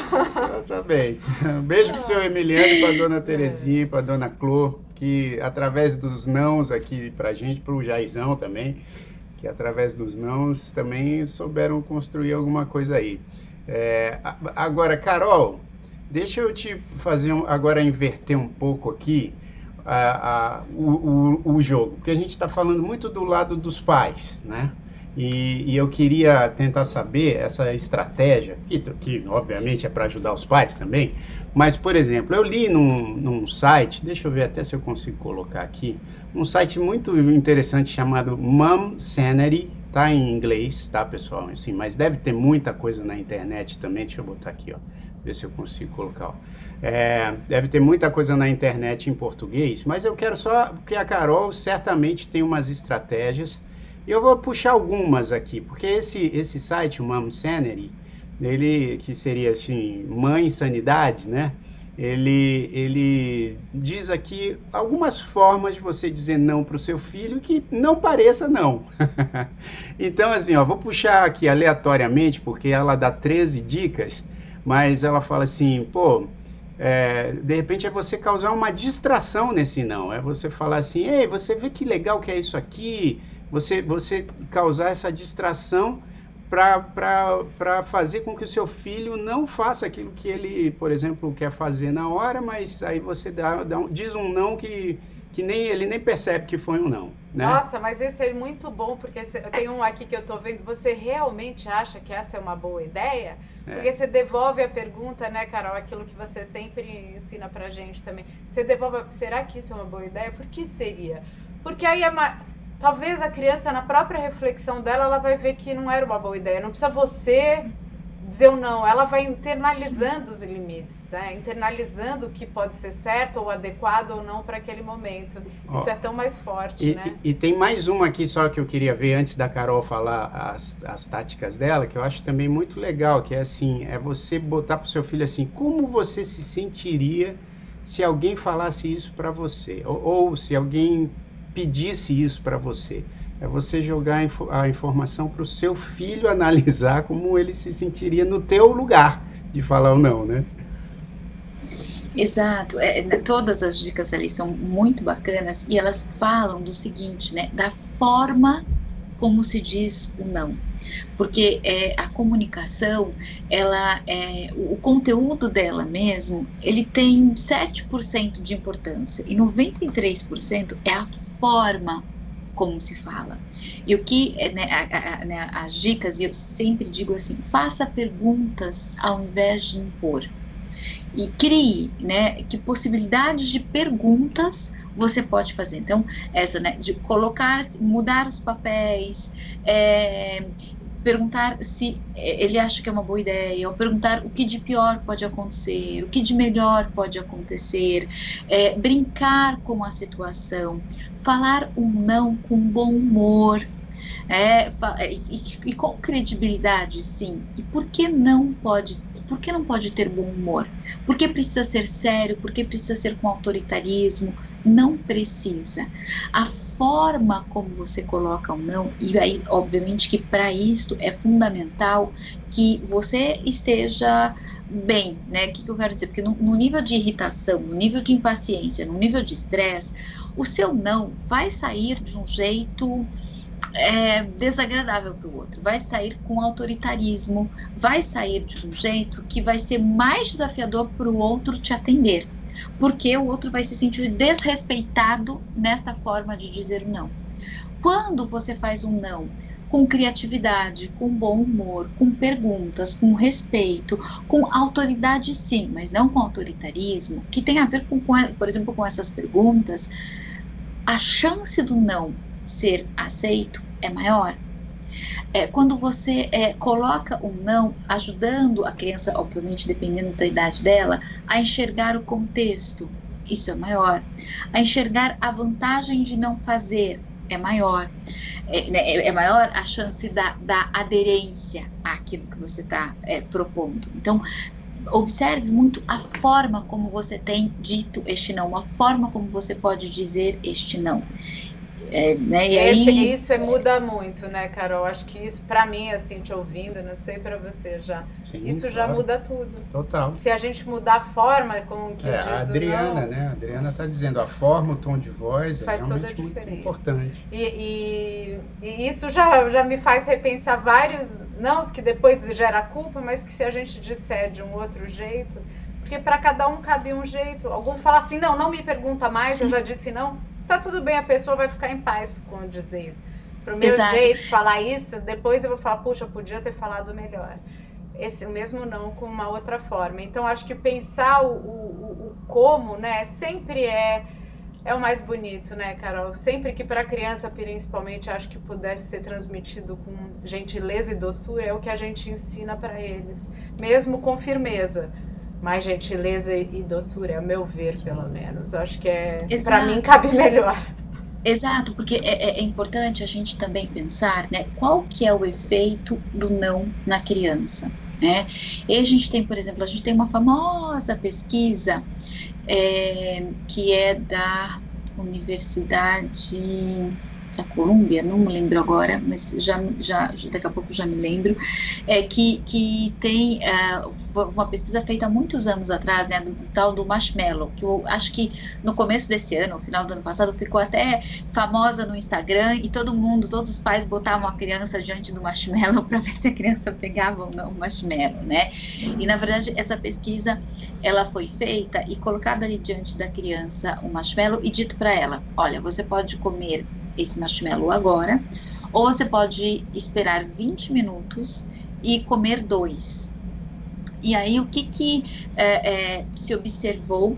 Tá bem. Um beijo pro seu Emiliano, pra dona Terezinha, pra dona Clô, que através dos nãos aqui pra gente, pro Jairzão também, que através dos nãos também souberam construir alguma coisa aí. Agora, Carol, deixa eu te fazer agora inverter um pouco aqui o jogo, porque a gente está falando muito do lado dos pais, né? E eu queria tentar saber essa estratégia, que obviamente é para ajudar os pais também, mas, por exemplo, eu li num site, deixa eu ver até se eu consigo colocar aqui, um site muito interessante chamado momsanity.com. tá em inglês, tá, pessoal? Assim, mas deve ter muita coisa na internet também. Deixa eu botar aqui, ó. Ver se eu consigo colocar, ó. Deve ter muita coisa na internet em português, mas eu quero só, porque a Carol certamente tem umas estratégias, e eu vou puxar algumas aqui, porque esse site, o Mom Sanity, ele, que seria assim, Mãe Sanidade, né? Ele diz aqui algumas formas de você dizer não para o seu filho que não pareça não. Então, assim, ó, vou puxar aqui aleatoriamente, porque ela dá 13 dicas, mas ela fala assim, pô, de repente é você causar uma distração nesse não. É você falar assim, ei, você vê que legal que é isso aqui, você causar essa distração para fazer com que o seu filho não faça aquilo que ele, por exemplo, quer fazer na hora, mas aí você diz um não que ele nem percebe que foi um não, né? Nossa, mas esse é muito bom, porque tem um aqui que eu tô vendo, você realmente acha que essa é uma boa ideia? Porque você devolve a pergunta, né, Carol, aquilo que você sempre ensina pra gente também. Você devolve, será que isso é uma boa ideia? Por que seria? Porque aí talvez a criança, na própria reflexão dela, ela vai ver que não era uma boa ideia. Não precisa você dizer o não, ela vai internalizando os limites, né? Internalizando o que pode ser certo ou adequado ou não para aquele momento. Isso é tão mais forte, né? E tem mais uma aqui só que eu queria ver antes da Carol falar as táticas dela, que eu acho também muito legal, que é assim, é você botar pro seu filho assim, como você se sentiria se alguém falasse isso para você? Ou se alguém pedisse isso para você. É você jogar a informação para o seu filho analisar como ele se sentiria no teu lugar de falar ou não, né? Exato. Todas as dicas ali são muito bacanas e elas falam do seguinte, né? Da forma como se diz o não. Porque a comunicação, o conteúdo dela mesmo, ele tem 7% de importância e 93% é a forma como se fala. E o que, as dicas, e eu sempre digo assim, faça perguntas ao invés de impor. E crie, né, que possibilidades de perguntas você pode fazer. Então, essa, né, de mudar os papéis, perguntar se ele acha que é uma boa ideia, ou perguntar o que de pior pode acontecer, o que de melhor pode acontecer, brincar com a situação, falar um não com bom humor, e com credibilidade, sim. E por que não pode ter bom humor? Por que precisa ser sério? Por que precisa ser com autoritarismo? Não precisa. A forma como você coloca um não, e aí, obviamente, que para isso é fundamental que você esteja bem, né? O que eu quero dizer? Porque no nível de irritação, no nível de impaciência, no nível de estresse, o seu não vai sair de um jeito desagradável para o outro, vai sair com autoritarismo, vai sair de um jeito que vai ser mais desafiador para o outro te atender, porque o outro vai se sentir desrespeitado nesta forma de dizer não. Quando você faz um não com criatividade, com bom humor, com perguntas, com respeito, com autoridade, sim, mas não com autoritarismo, que tem a ver com, por exemplo, com essas perguntas, a chance do não ser aceito é maior. Quando você coloca um não, ajudando a criança, obviamente dependendo da idade dela, a enxergar o contexto, isso é maior. A enxergar a vantagem de não fazer é maior. É maior a chance da aderência àquilo que você está propondo. Então, observe muito a forma como você tem dito este não, a forma como você pode dizer este não. Isso muda muito, né, Carol? Acho que isso, pra mim, assim, te ouvindo, não sei pra você já. Sim, isso já muda tudo. Total. Se a gente mudar a forma como que diz a Adriana, não, né? A Adriana tá dizendo, a forma, o tom de voz faz é realmente toda a muito importante. E isso já me faz repensar vários nãos que depois gera culpa, mas que se a gente disser de um outro jeito, porque pra cada um cabe um jeito. Algum fala assim, não me pergunta mais, sim, eu já disse não. Tá tudo bem, a pessoa vai ficar em paz com dizer isso. Pro meu jeito, falar isso, depois eu vou falar, puxa, podia ter falado melhor. O mesmo não com uma outra forma. Então, acho que pensar o como, né, sempre é o mais bonito, né, Carol? Sempre que para a criança, principalmente, acho que pudesse ser transmitido com gentileza e doçura, é o que a gente ensina para eles, mesmo com firmeza. Mas gentileza e doçura, a meu ver, pelo menos. Eu acho que para mim cabe melhor. Exato, porque é importante a gente também pensar, né, qual que é o efeito do não na criança, né? E a gente tem, por exemplo, uma famosa pesquisa que é da Universidade da Colômbia, não me lembro agora, mas já daqui a pouco já me lembro, que tem uma pesquisa feita há muitos anos atrás, né, do tal do marshmallow, que eu acho que no começo desse ano, no final do ano passado, ficou até famosa no Instagram e todos os pais botavam a criança diante do marshmallow para ver se a criança pegava ou não o marshmallow, né? E na verdade essa pesquisa, ela foi feita e colocada ali diante da criança o marshmallow e dito para ela, olha, você pode comer esse marshmallow agora, ou você pode esperar 20 minutos e comer 2. E aí, o que se observou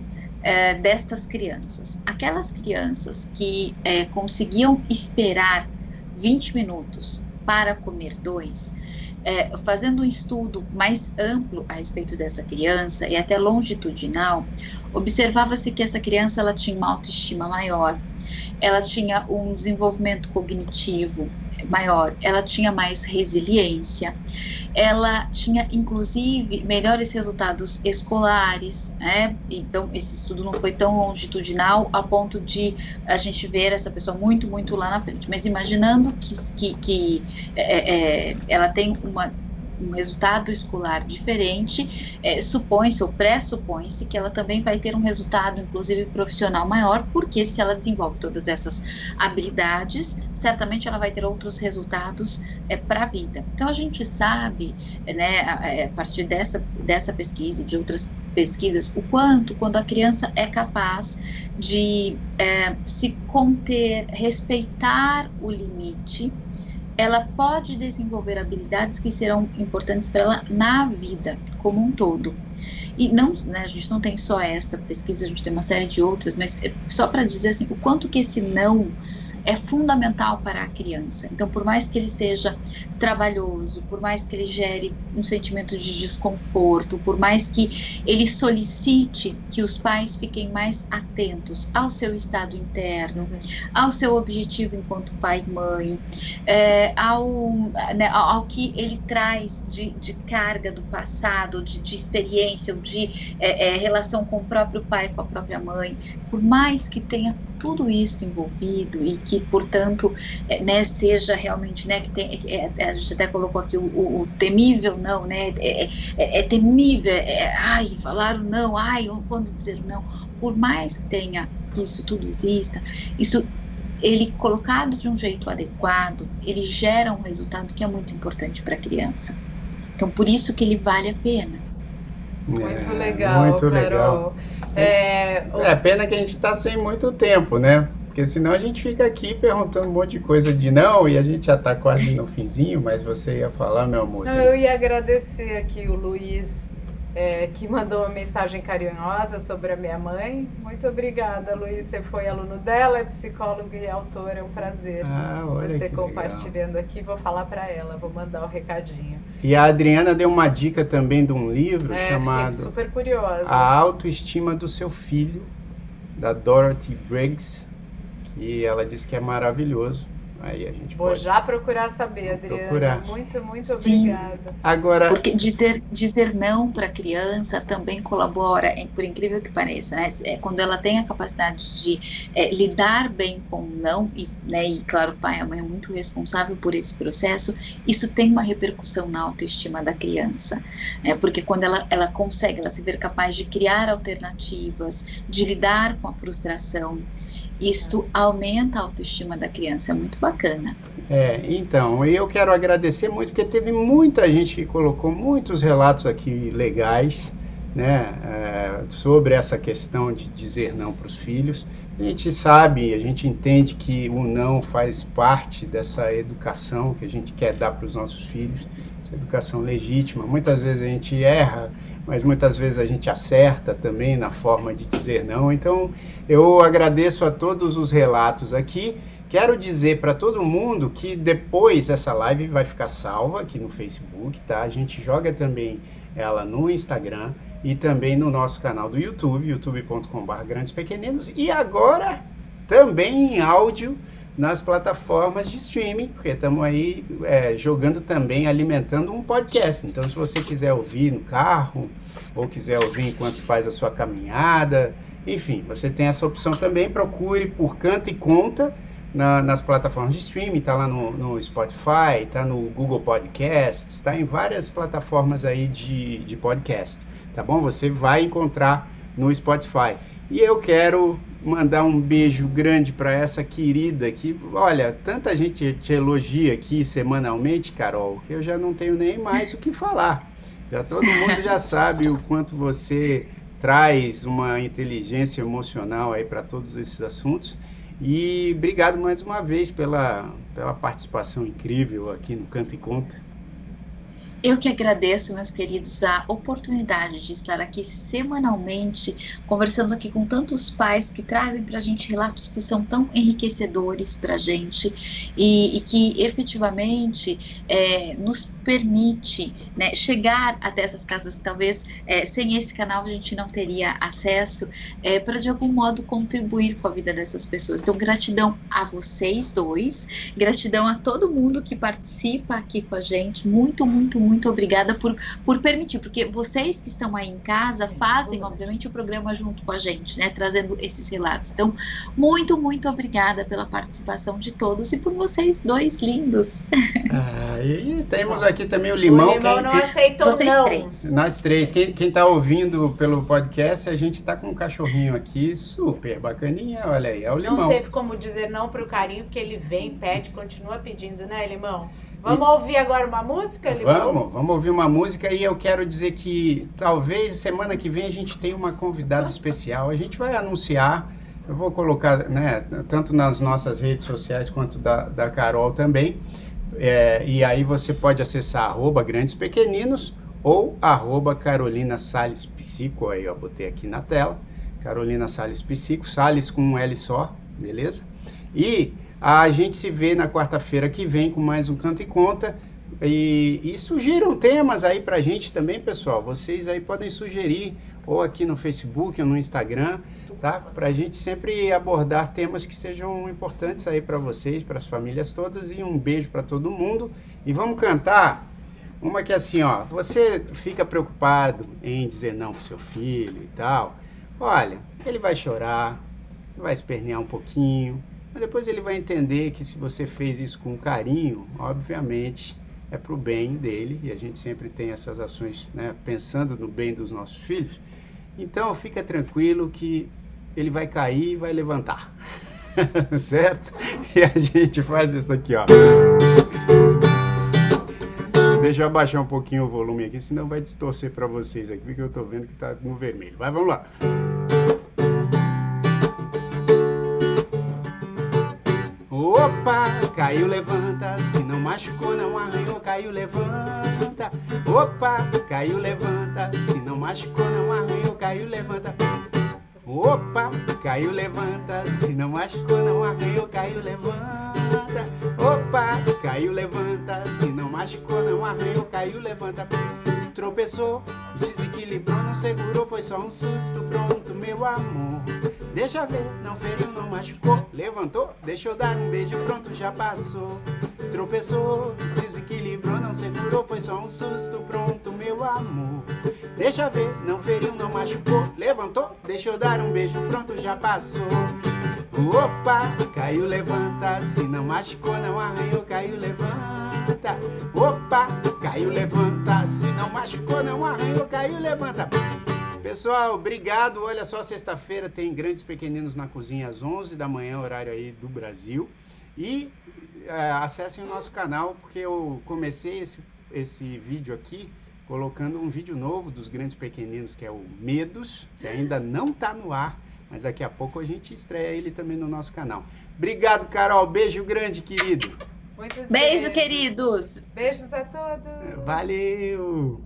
destas crianças? Aquelas crianças que conseguiam esperar 20 minutos para comer 2, fazendo um estudo mais amplo a respeito dessa criança e até longitudinal, observava-se que essa criança ela tinha uma autoestima maior, ela tinha um desenvolvimento cognitivo maior, ela tinha mais resiliência, ela tinha inclusive melhores resultados escolares, né? Então esse estudo não foi tão longitudinal a ponto de a gente ver essa pessoa muito, muito lá na frente, mas imaginando que ela tem um resultado escolar diferente, supõe-se ou pressupõe-se que ela também vai ter um resultado, inclusive profissional maior, porque se ela desenvolve todas essas habilidades, certamente ela vai ter outros resultados para a vida. Então a gente sabe, né, a partir dessa pesquisa e de outras pesquisas, o quanto quando a criança é capaz de se conter, respeitar o limite, ela pode desenvolver habilidades que serão importantes para ela na vida como um todo. E não, né, a gente não tem só esta pesquisa, a gente tem uma série de outras, mas só para dizer assim, o quanto que esse não é fundamental para a criança. Então, por mais que ele seja trabalhoso, por mais que ele gere um sentimento de desconforto, por mais que ele solicite que os pais fiquem mais atentos ao seu estado interno, ao seu objetivo enquanto pai e mãe, ao que ele traz de carga do passado, de experiência, ou de relação com o próprio pai, com a própria mãe, por mais que tenha tudo isso envolvido e que, portanto, né, seja realmente, né, que tem, a gente até colocou aqui o temível não, né, temível, ai, falaram não, ai, quando dizer não, por mais que tenha, que isso tudo exista, isso, ele colocado de um jeito adequado, ele gera um resultado que é muito importante para a criança. Então, por isso que ele vale a pena. Muito legal, muito Carol. Legal. Pena que a gente está sem muito tempo, né? Porque senão a gente fica aqui perguntando um monte de coisa de não e a gente já está quase no finzinho, mas você ia falar, meu amor. Não, eu ia agradecer aqui o Luiz, que mandou uma mensagem carinhosa sobre a minha mãe. Muito obrigada, Luiz. Você foi aluno dela, é psicólogo e autor. É um prazer você compartilhando legal. Aqui. Vou falar para ela, vou mandar o recadinho. E a Adriana deu uma dica também de um livro chamado super curiosa. A Autoestima do Seu Filho, da Dorothy Briggs, e ela disse que é maravilhoso. Aí a gente vou já procurar saber, Adriana. Procurar. Muito, muito obrigada. Agora, porque dizer não para a criança também colabora, por incrível que pareça, né? Quando ela tem a capacidade de lidar bem com o não, e claro, o pai e a mãe é muito responsável por esse processo, isso tem uma repercussão na autoestima da criança. Porque quando ela consegue, ela se ver capaz de criar alternativas, de lidar com a frustração, isto aumenta a autoestima da criança, é muito bacana. Então, eu quero agradecer muito, porque teve muita gente que colocou muitos relatos aqui legais, né, sobre essa questão de dizer não para os filhos. A gente sabe, a gente entende que o não faz parte dessa educação que a gente quer dar para os nossos filhos, essa educação legítima. Muitas vezes a gente erra, mas muitas vezes a gente acerta também na forma de dizer não. Então, eu agradeço a todos os relatos aqui. Quero dizer para todo mundo que depois essa live vai ficar salva aqui no Facebook, tá? A gente joga também ela no Instagram e também no nosso canal do YouTube, youtube.com/grandespequeninos, e agora também em áudio nas plataformas de streaming, porque estamos aí jogando também, alimentando um podcast. Então, se você quiser ouvir no carro, ou quiser ouvir enquanto faz a sua caminhada, enfim, você tem essa opção também. Procure por Canta e Conta nas plataformas de streaming, está lá no Spotify, está no Google Podcasts, está em várias plataformas aí de podcast, tá bom? Você vai encontrar no Spotify. E eu quero mandar um beijo grande para essa querida que, olha, tanta gente te elogia aqui semanalmente, Carol, que eu já não tenho nem mais o que falar. Todo mundo já sabe o quanto você traz uma inteligência emocional aí para todos esses assuntos. E obrigado mais uma vez pela participação incrível aqui no Canta e Conta. Eu que agradeço, meus queridos, a oportunidade de estar aqui semanalmente, conversando aqui com tantos pais que trazem para a gente relatos que são tão enriquecedores para a gente e que efetivamente nos permite, né, chegar até essas casas que talvez sem esse canal a gente não teria acesso, para de algum modo contribuir com a vida dessas pessoas. Então, gratidão a vocês dois, gratidão a todo mundo que participa aqui com a gente, muito obrigada por permitir, porque vocês que estão aí em casa fazem, obviamente, o programa junto com a gente, né, trazendo esses relatos. Então, muito obrigada pela participação de todos e por vocês dois lindos. E temos aqui também o Limão. O Limão não aceitou, vocês não. Três. Nós três. Quem tá ouvindo pelo podcast, a gente tá com um cachorrinho aqui, super bacaninha, olha aí, é o Limão. Não teve como dizer não pro carinho, porque ele vem, pede, continua pedindo, né, Limão? Vamos ouvir agora uma música, Limão? Vamos ouvir uma música, e eu quero dizer que talvez semana que vem a gente tenha uma convidada especial. A gente vai anunciar, eu vou colocar, né, tanto nas nossas redes sociais quanto da Carol também. E aí você pode acessar @grandespequeninos ou @Carolina Salles Psico, aí eu botei aqui na tela, Carolina Salles Psico, Salles com um L só, beleza? E a gente se vê na quarta-feira que vem com mais um Canta e Conta. E sugiram temas aí pra gente também, pessoal. Vocês aí podem sugerir, ou aqui no Facebook ou no Instagram, tá? Pra gente sempre abordar temas que sejam importantes aí pra vocês, para as famílias todas. E um beijo pra todo mundo. E vamos cantar uma que é assim, ó. Você fica preocupado em dizer não pro seu filho e tal. Olha, ele vai chorar, vai espernear um pouquinho, mas depois ele vai entender que se você fez isso com carinho, obviamente é pro bem dele, e a gente sempre tem essas ações, né, pensando no bem dos nossos filhos. Então fica tranquilo que ele vai cair e vai levantar, certo? E a gente faz isso aqui, ó. Deixa eu abaixar um pouquinho o volume aqui, senão vai distorcer para vocês aqui, porque eu tô vendo que tá no vermelho. Vai, vamos lá. Opa, caiu, levanta, se não machucou, não arranhou, caiu, levanta. Opa, caiu, levanta, se não machucou, não arranhou, caiu, levanta. Opa, caiu, levanta, se não machucou, não arranhou, caiu, levanta. Opa, caiu, levanta, se não machucou, não arranhou, caiu, levanta. Tropeçou, desequilibrou, não segurou, foi só um susto, pronto, meu amor. Deixa ver, não feriu, não machucou, levantou, deixa eu dar um beijo, pronto, já passou. Tropeçou, desequilibrou, não segurou, foi só um susto, pronto, meu amor. Deixa ver, não feriu, não machucou, levantou, deixa eu dar um beijo, pronto, já passou. Opa, caiu, levanta, se não machucou, não arranhou, caiu, levanta. Opa, caiu, levanta, se não machucou, não arranhou, caiu, levanta. Pessoal, obrigado. Olha só, sexta-feira tem Grandes Pequeninos na Cozinha às 11 da manhã, horário aí do Brasil. E acessem o nosso canal, porque eu comecei esse vídeo aqui colocando um vídeo novo dos Grandes Pequeninos, que é o Medos, que ainda não está no ar, mas daqui a pouco a gente estreia ele também no nosso canal. Obrigado, Carol. Beijo grande, querido. Muitos Beijo, queridos. Beijos a todos. Valeu.